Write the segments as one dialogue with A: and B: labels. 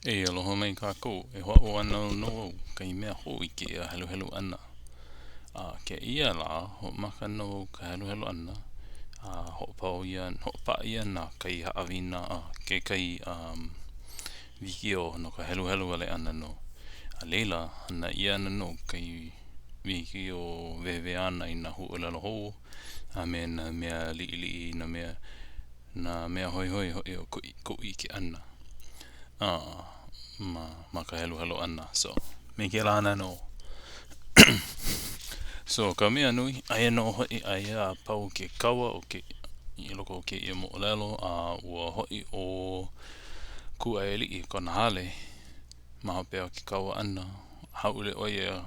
A: E aloha mai kākou, e hoa o ana no kai mea hoi ke ia helu helu ana. Ke ia la, ho maka no ka helu helu ana. Ho pa ia na kai haawina, ke kai wiki o no ka helu helu ale ana no. A leila, ana ia ana no kai wiki o wewe ana i na huolelo hou. A me na mea li ili na mea hoi hoi hoi o ko ike ana. Ma ka helu helu ana. So, me ke la ana no. So, ka mea nui, aia no hoi aia pau ke kawa o ke i loko o ke i Moolelo a ua hoi o Kuaialii kona hale. Maha pea ke kawa ana. Haule oia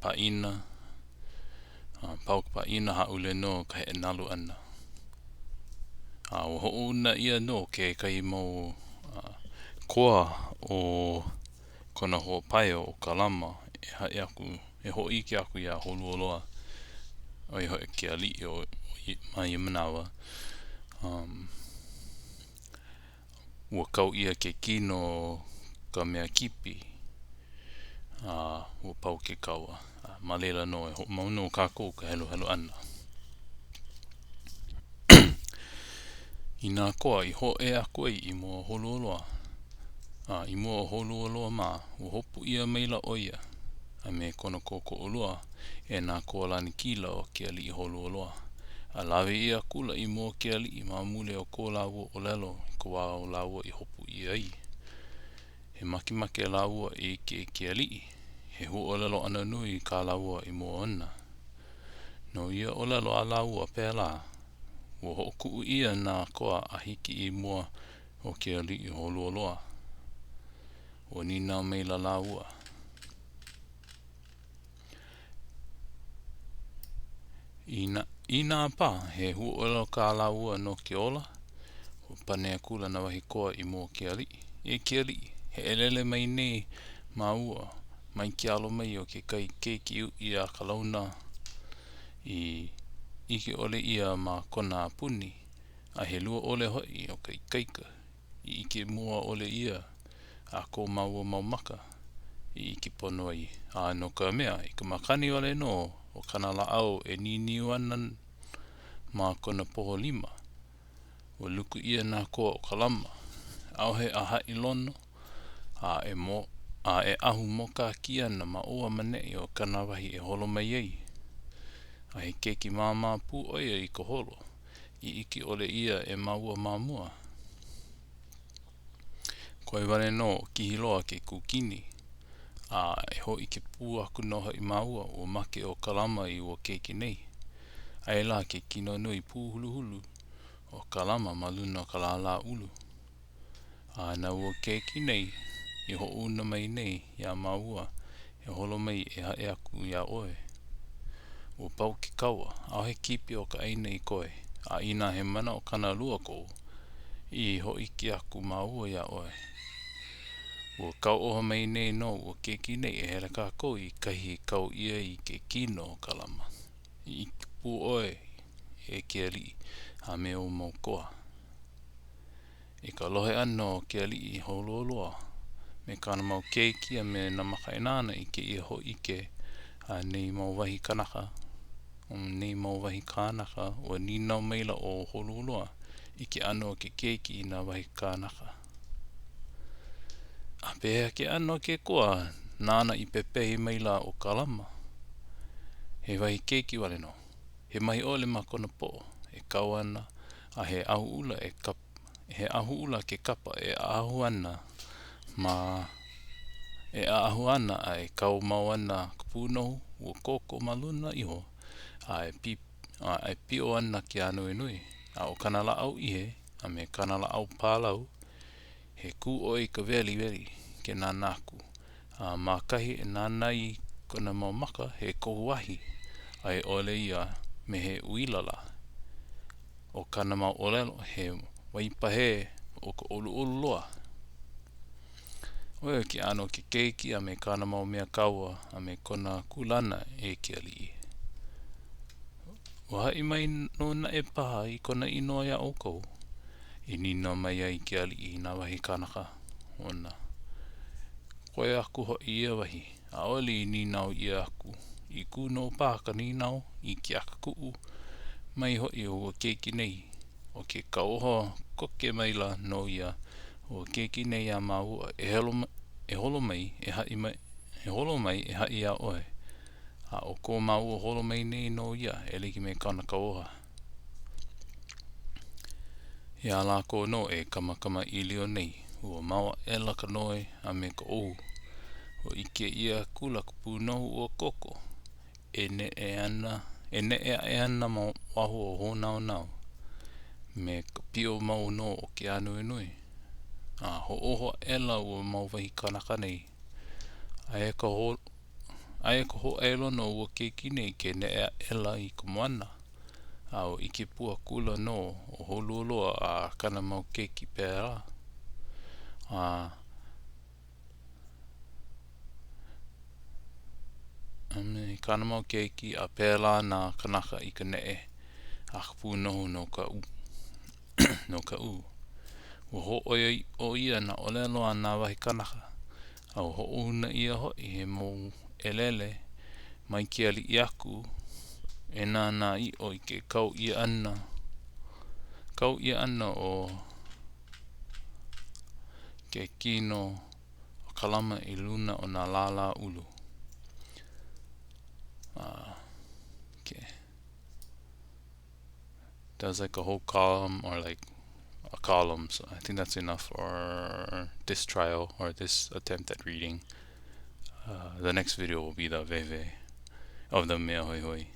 A: paina. Pau ka paina haule no ka he nalu ana. Ua ho una ia no ke kai mau koa o kona hoa paio o Kalama. E aku, e ho ike aku ia Holualoa. Oi hoi ke ali o mai i manawa. Ua kau ia ke kino ka mea kipi. Ua pau ke kaua. Malela no e ho mauno kākou ka helu helu ana. I nā koa i ho e aku ai i mua Holualoa. I mua Holualoa ma ua hopu ia meila oia. A me kona koko olua e nā koa lani kila o ke ali i Holualoa. A lawe ia kula i mua ke ali i mamule o ko laua o lelo ko wao laua i hopu i ai. He makimake laua i ke ali he hu o lelo ana nui ka laua i mua ona. No ia o lelo a laua pēla. Ua hoku ia nā koa a hiki i mua o ke ali i Holualoa. Ua nina meila laua. I nā pā, he huoelo ka laua no ke ola, o panea kula na wahi koa i mua ke ali. E ke ali, he elele mai nei maua, mai ke alo mai o ke kai keiki i a kalauna i ike ole ia ma kona puni, a he lua ole hoi o kai kaika, i ike mua ole ia a ko maua maumaka, i ike pono ai. No ka mea, i ka makani ole no, o kana laau e niniu ana ma kona poho lima. Ua luku ia nā koa o Kalama. Au he aha i lono, e ahu moka ki ana ma oa manei o kana wahi e holo mai ei. A he keiki māmā pū oia i ka holo, i iki ole ia e maua mamua. Koe wale no kihi loa ke kukini, e ho i ke pū aku noha i maua o make o Kalama i ua keiki nei. Ai la ke kino nui pū hulu hulu o Kalama ma luna ka la ulu. Na ua keiki nei, i ho una mai nei ia maua, e holo mai e hae aku ia oe. Ua pau ke kaua, au he kipi o ka aina i koe, a ina he mana o kana lua kou, i ho iki aku maua ia oe. Ua kau oha mai nei no, ua keiki nei e hele kākou i kahi kau ia i ke kino o Kalama. I pū oe e ke ali a me o maukoa. E ka lohe ano ke ali i Holualoa, me kana mau keiki a me na makainana i ke i ho ike nei mau wahi kanaka, nei mau wahi kānaka, o ninau meila o Holualoa i ke ano ke keiki i na wahi kānaka. A pēhea ke ano ke koa, nāna i pepehi meila o Kalama. He wahi keiki wale no. He mahi ole ma kona po, e kau ana, a he ahu ula ke kapa e ahu ana, a e kau mau ana kupunohu, ua koko maluna iho, e pio ana ke anu e nui, a o kana la au ihe, a me kana la au pālau, he ku oi ka veli ke nanaku, ma kahi e nanai kona mau maka he kohu wahi, ai ole ia me he uilala o kana mau olelo he waipahe o ka Holualoa. Oe ke ano ke keiki a me kana mau mea kaua a me kona kulana e ke ali. Ua hai mai no na e paha i kona inoa ia o kou. I nina mai ai ke ali I nā wahi kanaka. Ona. Koe aku ho ia wahi. A oli I ninau ia aku. I kuno pāka ninau. I ki aka kuu. Mai ho I o keiki nei. O ke kauho koke maila no ia. O keiki nei a maua. E holo mai e hai mai. E holo mai e hai a oe. A o ko maua holo mai nei no ia. E liki me kanaka oha. Ia lako no e kamakama I leo nei. Ua maua e laka noe a me ka ohu. O ike ia kula kupu nohu o koko. E ne e ana ma wahu o honau nau. Me ka pio mau no o ke anu nui. A ho oho ela ua mau wahi kanaka nei. Ae ka ho elo no ua keiki nei ke ne e ela I ka moana. A o ike pua kula no o Holualoa a kana mau keiki pēra. Kana mau keiki a pēla na kanaka I ka ne a kapu nohu no ka u. No ka u. Ua ho o ia na olelo ana wahi kanaka. Au ho una ia ho I he mo elele mai ke ali I aku e nana I o I ke kau ia ana. Kau ia ana o ke kino o Kalama I luna o na lala ulu. Okay. Does like a whole column or like a column, so I think that's enough for this trial or this attempt at reading. The next video will be the veve of the mea hoi hoi.